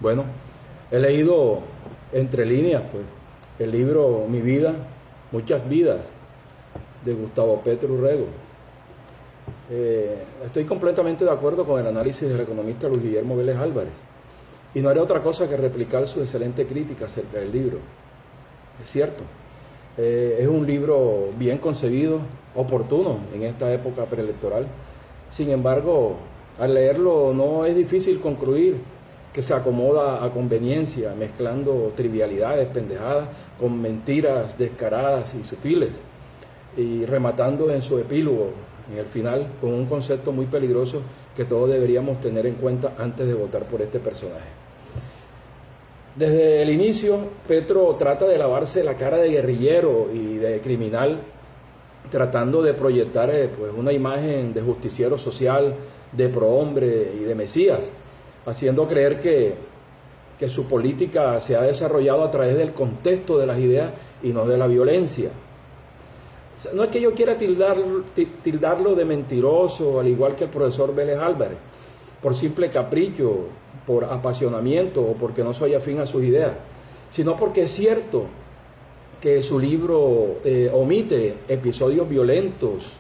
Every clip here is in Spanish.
Bueno, he leído entre líneas, pues, el libro Mi vida, muchas vidas, de Gustavo Petro Urrego. Estoy completamente de acuerdo con el análisis del economista Luis Guillermo Vélez Álvarez, y no haré otra cosa que replicar su excelente crítica acerca del libro. Es cierto, es un libro bien concebido, oportuno en esta época preelectoral. Sin embargo, al leerlo no es difícil concluir que se acomoda a conveniencia, mezclando trivialidades, pendejadas, con mentiras descaradas y sutiles, y rematando en su epílogo, en el final, con un concepto muy peligroso que todos deberíamos tener en cuenta antes de votar por este personaje. Desde el inicio, Petro trata de lavarse la cara de guerrillero y de criminal, tratando de proyectar pues, una imagen de justiciero social, de prohombre y de mesías, haciendo creer que su política se ha desarrollado a través del contexto de las ideas y no de la violencia. O sea, no es que yo quiera tildarlo de mentiroso, al igual que el profesor Vélez Álvarez, por simple capricho, por apasionamiento o porque no soy afín a sus ideas, sino porque es cierto que su libro omite episodios violentos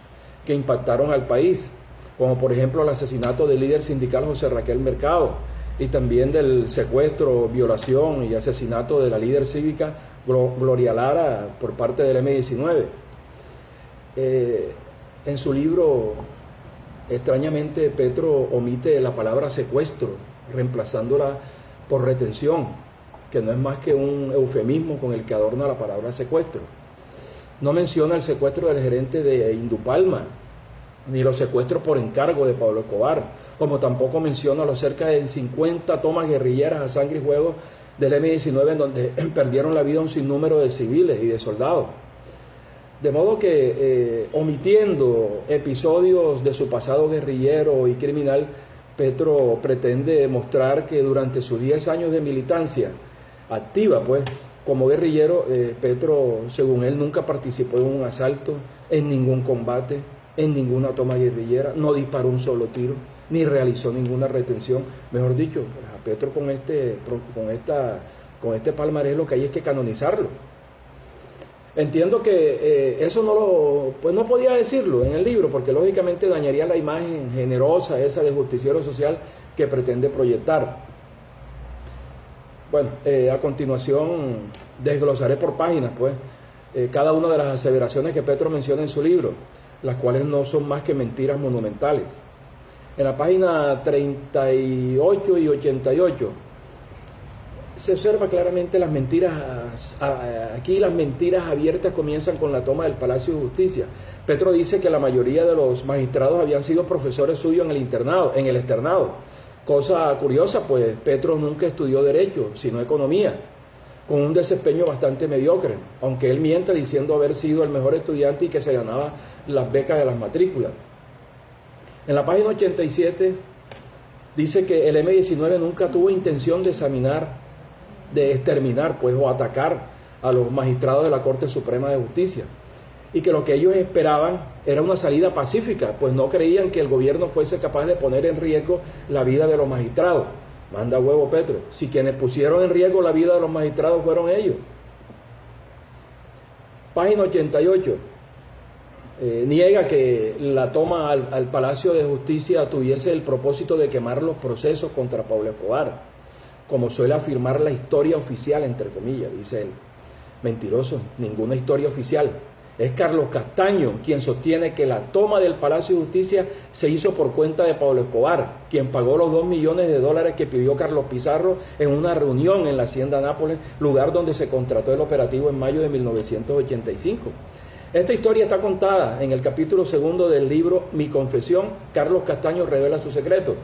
que impactaron al país, como por ejemplo el asesinato del líder sindical José Raquel Mercado, y también del secuestro, violación y asesinato de la líder cívica Gloria Lara por parte del M-19. En su libro, extrañamente, Petro omite la palabra secuestro, reemplazándola por retención, que no es más que un eufemismo con el que adorna la palabra secuestro. No menciona el secuestro del gerente de Indupalma, ni los secuestros por encargo de Pablo Escobar, como tampoco menciona los cerca de 50 tomas guerrilleras a sangre y fuego del M-19, en donde perdieron la vida un sinnúmero de civiles y de soldados. De modo que, omitiendo episodios de su pasado guerrillero y criminal, Petro pretende mostrar que durante sus 10 años de militancia activa, pues, como guerrillero, Petro, según él, nunca participó en un asalto, en ningún combate, en ninguna toma guerrillera, no disparó un solo tiro, ni realizó ninguna retención. Mejor dicho, a Petro con este palmarés lo que hay es que canonizarlo. Entiendo que eso no podía decirlo en el libro, porque lógicamente dañaría la imagen generosa esa de justiciero social que pretende proyectar. Bueno, a continuación desglosaré por páginas, pues, cada una de las aseveraciones que Petro menciona en su libro, las cuales no son más que mentiras monumentales. En la página 38 y 88 se observa claramente las mentiras. Aquí las mentiras abiertas comienzan con la toma del Palacio de Justicia. Petro dice que la mayoría de los magistrados habían sido profesores suyos en el externado. Cosa curiosa, pues Petro nunca estudió Derecho, sino Economía, con un desempeño bastante mediocre, aunque él miente diciendo haber sido el mejor estudiante y que se ganaba las becas de las matrículas. En la página 87 dice que el M-19 nunca tuvo intención de exterminar, pues, o atacar a los magistrados de la Corte Suprema de Justicia, y que lo que ellos esperaban era una salida pacífica, pues no creían que el gobierno fuese capaz de poner en riesgo la vida de los magistrados. Manda huevo Petro, si quienes pusieron en riesgo la vida de los magistrados fueron ellos. Página 88. Niega que la toma al Palacio de Justicia tuviese el propósito de quemar los procesos contra Pablo Escobar, como suele afirmar la historia oficial, entre comillas, dice él. Mentiroso, ninguna historia oficial. Es Carlos Castaño quien sostiene que la toma del Palacio de Justicia se hizo por cuenta de Pablo Escobar, quien pagó los $2 millones que pidió Carlos Pizarro en una reunión en la Hacienda Nápoles, lugar donde se contrató el operativo en mayo de 1985. Esta historia está contada en el capítulo 2 del libro Mi Confesión, Carlos Castaño revela su secreto,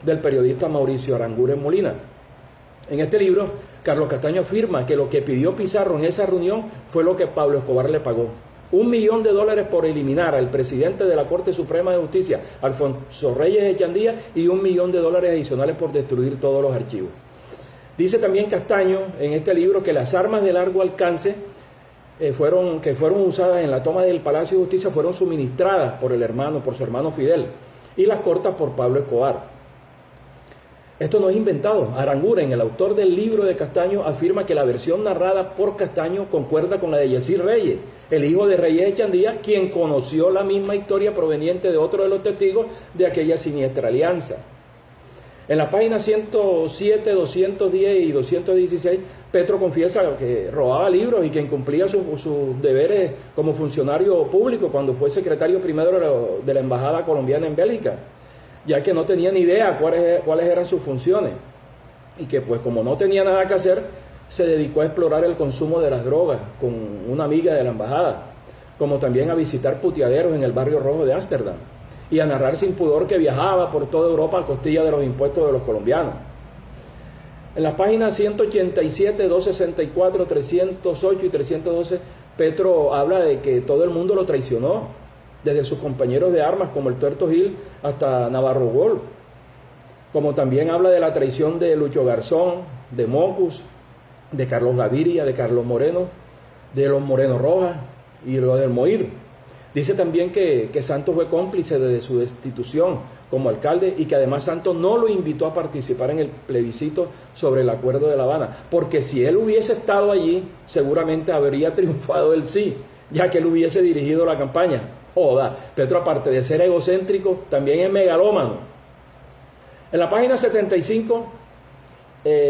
del periodista Mauricio Aranguren Molina. En este libro, Carlos Castaño afirma que lo que pidió Pizarro en esa reunión fue lo que Pablo Escobar le pagó: $1 millón por eliminar al presidente de la Corte Suprema de Justicia, Alfonso Reyes Echandía, y $1 millón adicionales por destruir todos los archivos. Dice también Castaño en este libro que las armas de largo alcance que fueron usadas en la toma del Palacio de Justicia fueron suministradas por su hermano Fidel, y las cortas por Pablo Escobar. Esto no es inventado. Aranguren, el autor del libro de Castaño, afirma que la versión narrada por Castaño concuerda con la de Yesir Reyes, el hijo de Reyes Echandía, quien conoció la misma historia proveniente de otro de los testigos de aquella siniestra alianza. En la página 107, 210 y 216, Petro confiesa que robaba libros y que incumplía sus deberes como funcionario público cuando fue secretario primero de la Embajada colombiana en Bélgica, ya que no tenía ni idea cuáles eran sus funciones y que pues como no tenía nada que hacer, se dedicó a explorar el consumo de las drogas con una amiga de la embajada, como también a visitar puteaderos en el barrio rojo de Ámsterdam y a narrar sin pudor que viajaba por toda Europa a costilla de los impuestos de los colombianos. En las páginas 187, 264, 308 y 312, Petro habla de que todo el mundo lo traicionó, desde sus compañeros de armas como el Tuerto Gil hasta Navarro Gol, como también habla de la traición de Lucho Garzón, de Mocus, de Carlos Gaviria, de Carlos Moreno, de los Moreno Rojas y lo del Moir. Dice también que Santos fue cómplice de su destitución como alcalde y que además Santos no lo invitó a participar en el plebiscito sobre el Acuerdo de La Habana, porque si él hubiese estado allí, seguramente habría triunfado el sí, ya que él hubiese dirigido la campaña. Joda, Petro, aparte de ser egocéntrico, también es megalómano. En la página 75,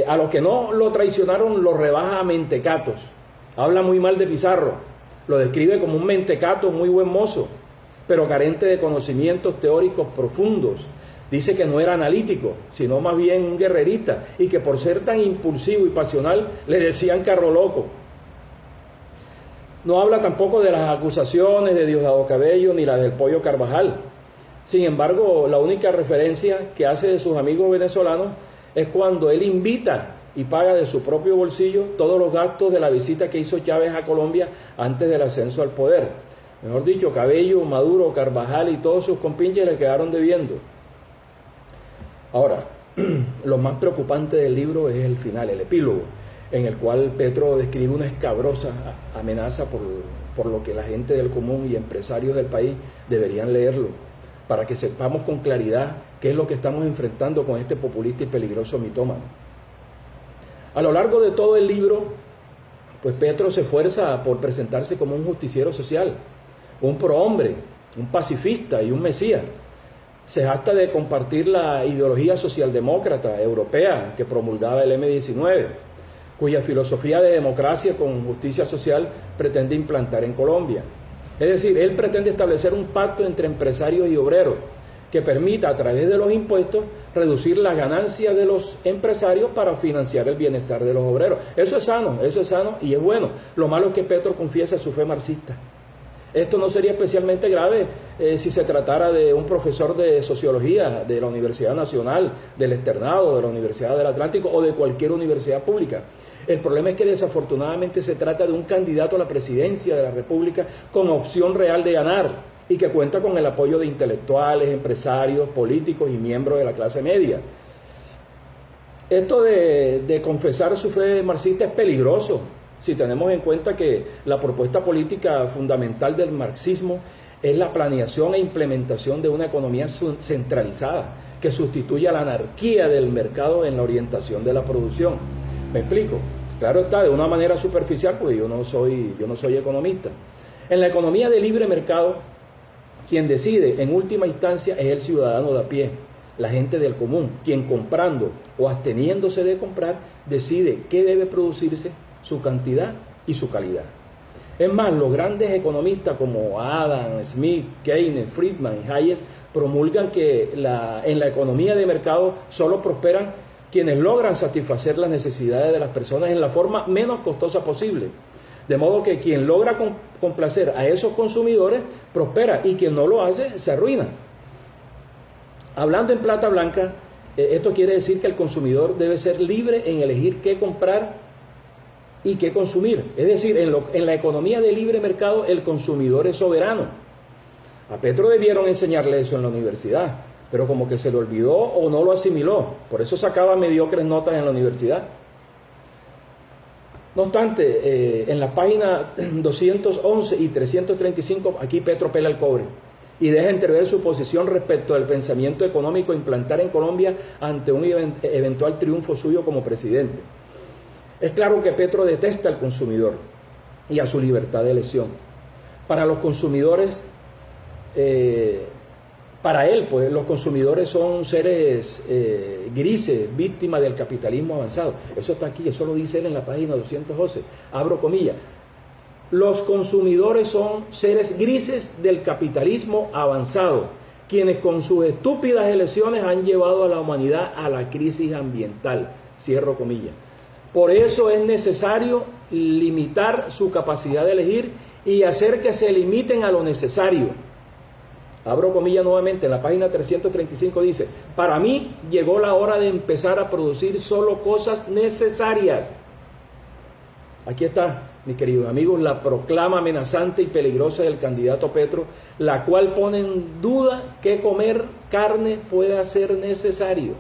a los que no lo traicionaron lo rebaja a mentecatos. Habla muy mal de Pizarro. Lo describe como un mentecato muy buen mozo, pero carente de conocimientos teóricos profundos. Dice que no era analítico, sino más bien un guerrerista, y que por ser tan impulsivo y pasional le decían carro loco. No habla tampoco de las acusaciones de Diosdado Cabello ni la del Pollo Carvajal. Sin embargo, la única referencia que hace de sus amigos venezolanos es cuando él invita y paga de su propio bolsillo todos los gastos de la visita que hizo Chávez a Colombia antes del ascenso al poder. Mejor dicho, Cabello, Maduro, Carvajal y todos sus compinches le quedaron debiendo. Ahora, lo más preocupante del libro es el final, el epílogo, en el cual Petro describe una escabrosa amenaza por lo que la gente del común y empresarios del país deberían leerlo, para que sepamos con claridad qué es lo que estamos enfrentando con este populista y peligroso mitómano. A lo largo de todo el libro, pues Petro se esfuerza por presentarse como un justiciero social, un prohombre, un pacifista y un mesías. Se jacta de compartir la ideología socialdemócrata europea que promulgaba el M-19, cuya filosofía de democracia con justicia social pretende implantar en Colombia. Es decir, él pretende establecer un pacto entre empresarios y obreros que permita a través de los impuestos reducir las ganancias de los empresarios para financiar el bienestar de los obreros. Eso es sano y es bueno. Lo malo es que Petro confiesa su fe marxista. Esto no sería especialmente grave si se tratara de un profesor de sociología de la Universidad Nacional, del Externado, de la Universidad del Atlántico o de cualquier universidad pública. El problema es que desafortunadamente se trata de un candidato a la presidencia de la República con opción real de ganar y que cuenta con el apoyo de intelectuales, empresarios, políticos y miembros de la clase media. Esto de confesar su fe marxista es peligroso, si tenemos en cuenta que la propuesta política fundamental del marxismo es la planeación e implementación de una economía centralizada que sustituya la anarquía del mercado en la orientación de la producción. ¿Me explico? Claro está, de una manera superficial, porque yo no soy economista. En la economía de libre mercado, quien decide en última instancia es el ciudadano de a pie, la gente del común, quien comprando o absteniéndose de comprar decide qué debe producirse, su cantidad y su calidad. Es más, los grandes economistas como Adam Smith, Keynes, Friedman y Hayek promulgan que en la economía de mercado solo prosperan quienes logran satisfacer las necesidades de las personas en la forma menos costosa posible. De modo que quien logra complacer a esos consumidores prospera y quien no lo hace se arruina. Hablando en plata blanca, esto quiere decir que el consumidor debe ser libre en elegir qué comprar y qué consumir. Es decir, en la economía de libre mercado el consumidor es soberano. A Petro debieron enseñarle eso en la universidad, pero como que se lo olvidó o no lo asimiló. Por eso sacaba mediocres notas en la universidad. No obstante, en la página 211 y 335, aquí Petro pela el cobre y deja entrever su posición respecto al pensamiento económico a implantar en Colombia ante un eventual triunfo suyo como presidente. Es claro que Petro detesta al consumidor y a su libertad de elección. Para los consumidores, para él, pues los consumidores son seres grises, víctimas del capitalismo avanzado. Eso está aquí, eso lo dice él en la página 212. Abro comillas. Los consumidores son seres grises del capitalismo avanzado, quienes con sus estúpidas elecciones han llevado a la humanidad a la crisis ambiental. Cierro comillas. Por eso es necesario limitar su capacidad de elegir y hacer que se limiten a lo necesario. Abro comillas nuevamente, en la página 335 dice, para mí llegó la hora de empezar a producir solo cosas necesarias. Aquí está, mis queridos amigos, la proclama amenazante y peligrosa del candidato Petro, la cual pone en duda que comer carne pueda ser necesario.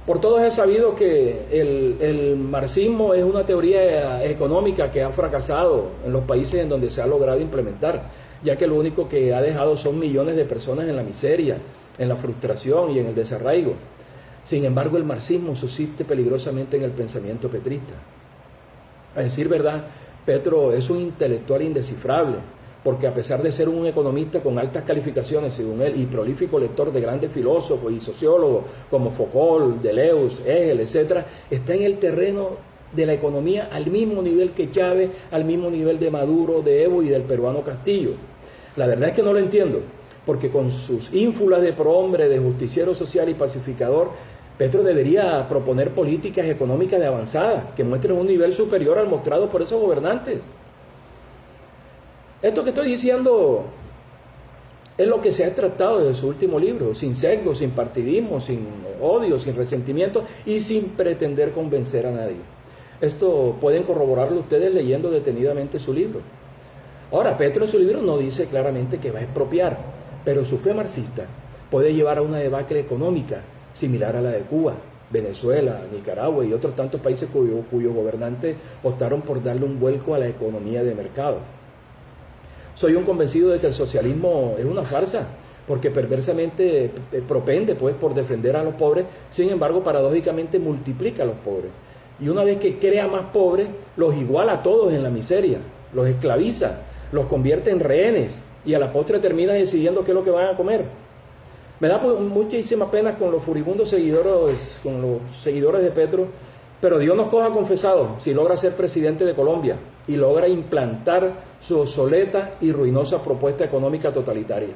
Por todos es sabido que el marxismo es una teoría económica que ha fracasado en los países en donde se ha logrado implementar, ya que lo único que ha dejado son millones de personas en la miseria, en la frustración y en el desarraigo. Sin embargo, el marxismo subsiste peligrosamente en el pensamiento petrista. A decir verdad, Petro es un intelectual indescifrable, porque a pesar de ser un economista con altas calificaciones, según él, y prolífico lector de grandes filósofos y sociólogos como Foucault, Deleuze, Hegel, etc., está en el terreno de la economía al mismo nivel que Chávez, al mismo nivel de Maduro, de Evo y del peruano Castillo. La verdad es que no lo entiendo, porque con sus ínfulas de prohombre, de justiciero social y pacificador, Petro debería proponer políticas económicas de avanzada que muestren un nivel superior al mostrado por esos gobernantes. Esto que estoy diciendo es lo que se ha tratado desde su último libro, sin sesgo, sin partidismo, sin odio, sin resentimiento y sin pretender convencer a nadie. Esto pueden corroborarlo ustedes leyendo detenidamente su libro. Ahora, Petro en su libro no dice claramente que va a expropiar, pero su fe marxista puede llevar a una debacle económica similar a la de Cuba, Venezuela, Nicaragua y otros tantos países cuyos gobernantes optaron por darle un vuelco a la economía de mercado. Soy un convencido de que el socialismo es una farsa, porque perversamente propende pues por defender a los pobres, sin embargo paradójicamente multiplica a los pobres. Y una vez que crea más pobres, los iguala a todos en la miseria, los esclaviza, los convierte en rehenes y a la postre termina decidiendo qué es lo que van a comer. Me da muchísima pena con los furibundos seguidores, con los seguidores de Petro, pero Dios nos coja confesados si logra ser presidente de Colombia y logra implantar su obsoleta y ruinosa propuesta económica totalitaria.